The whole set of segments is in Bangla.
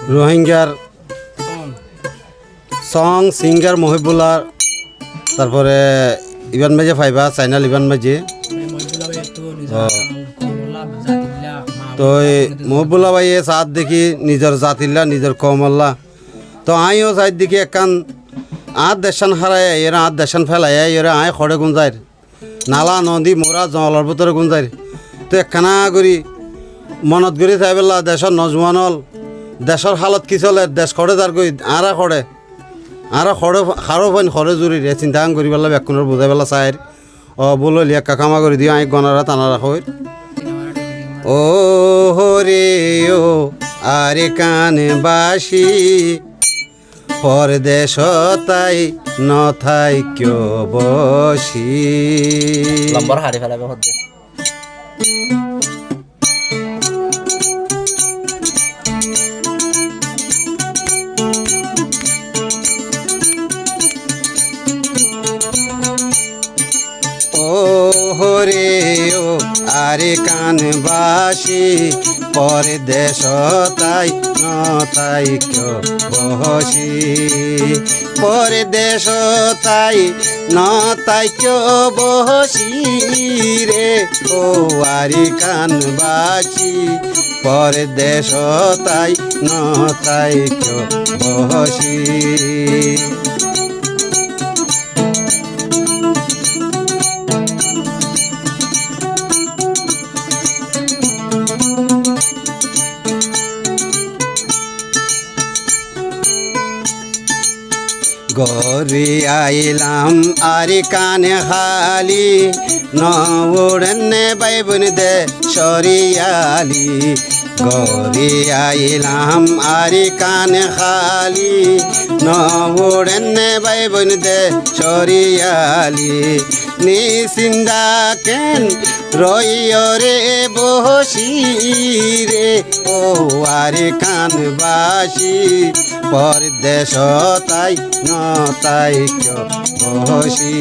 রোহিঙ্গার সং সিঙ্গার মহিবুল্লাহ, তারপরে ইবান মাঝে ফাইবা চাইনাল ইবান মাঝে। তো মহিবুল্লাহ ভাইয়ে সাত দেখি নিজের জাতিল্লা নিজের কমল্লা। তো আইও সাইড দেখি একখান দেশান হারাই এরা দেশান ফেলাই এরা আয় খড়ে গুঞ্জায় নালা নদী মোরা জঙ্গলের ভিতরে গুঞ্জায়। তো একখানা করি মনত করি চাই পেলা দেশের নজওয়ানল দেশের হালত কি চলে দেশ খড়ে যার কই আরা খড়ে খারো ফাইন খড়ে জুড়ি রে চিন্তা করি পেলা বেকুনের বুঝাই পেলা চাই বলো লিয়া কামা করে দিও আই গনারা টানা রাখো। ও হরে ও আরে কান বাসি পরদেশ তাই নথাই কিয় বসি। লম্বর হারি ফেলাবে হতে ও হরে ও আরে কান বাসি পরদেশ তাই নতাই কিয় বসি। পরদেশ তাই নতাই কিয় বসি রে ও আরে কান বাসি পরদেশ তাই নতাই কিয় বসি। গরি আইলাম আরে কানে খালি নউড়নে বাইবন দে সরিয়ালি। গরি আইলাম আরে কানে খালি নউড়নে বাইবন দে সরিয়ালি। নিসিন্দা কেন রইরে বসি রে ও আরে কান বাসি পরদেশ তাই নতাই কিয় বসি।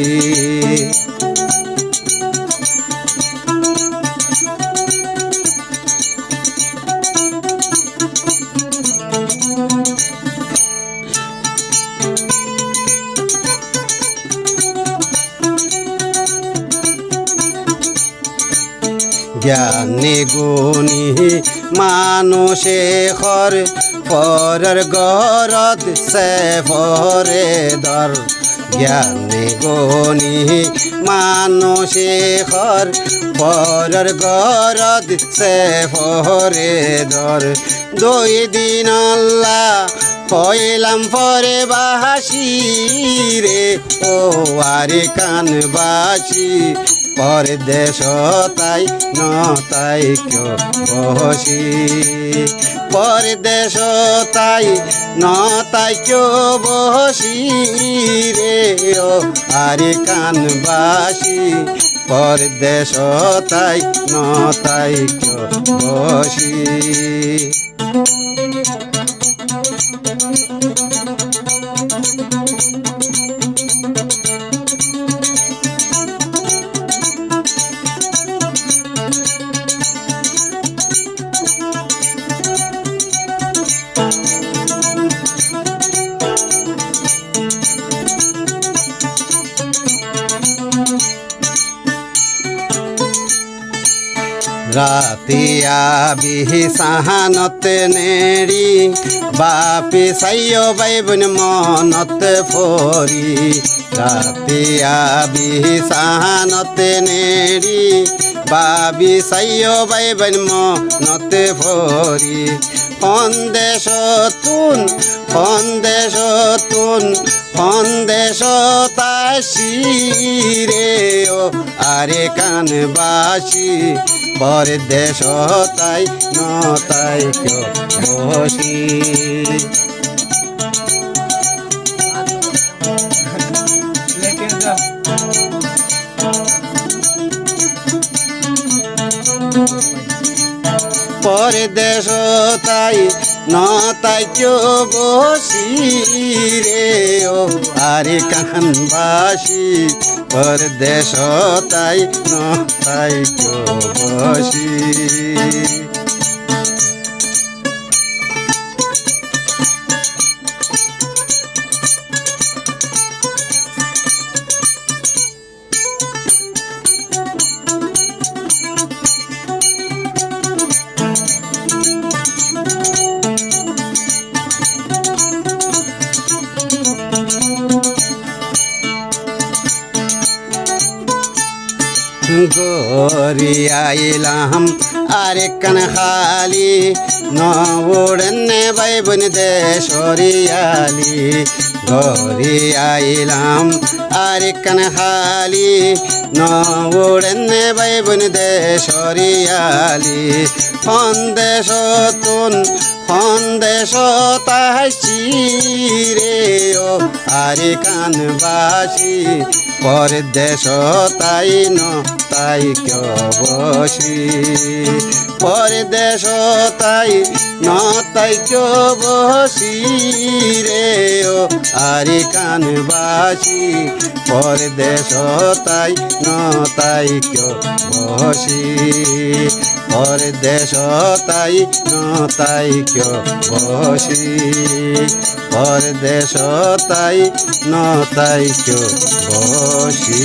জ্ঞানী গুণী মানুষে খর পরের গরত সে পরে দর। জ্ঞানী গুণী মানুষে খর পরের গরত সে পরে দর। দুই দিন আল্লাহ হইলাম পরে বাসি রে ও আরে কান বাসি পরদেশ তাই নতাই কিয় বসি। পরদেশ তাই নতাই কিয় বসি রে ও আরে কান বাসি পরদেশ তাই নতাই কিয় বসি। রাতিয়া বিহি সাহানতে নেড়ি বাপি সাইয় বাইবন মনতে ফরি। রাতিয়া বিহি সাহানতে নেড়ি বাবি সাইয় বাইবন মনতে ফরি। সন্দেশ তুন সন্দেশ তুন সন্দেশ তাসি রে ও আরে কান বাসি পরদেশ তাই নতাই কিয় বসি। পরদেশ তাই নতাই কিয় বসি রে ও আরে কান বাসি পরদেশ তাই নতাই কিয় বসি। গরি আইলাম আরেকখান খালি নবুড়নে ভাই বোন দেশরিয়ালি গরি আইলাম আরেকখান খালি নবুড়নে ভাই বোন দেশরিয়ালি সন্দেশ তাহাইছি রে ও আরে কানবাসী পরদেশ তাই ন তাই কেউ বসি পরদেশ তাই ন তাই কেউ বসি রে ও আরে কানবাসী পরদেশ তাই ন তাই কেউ বসি পরদেশ তাই ন তাই কেউ বসি পরদেশ তাই ন তাই কেউ বসি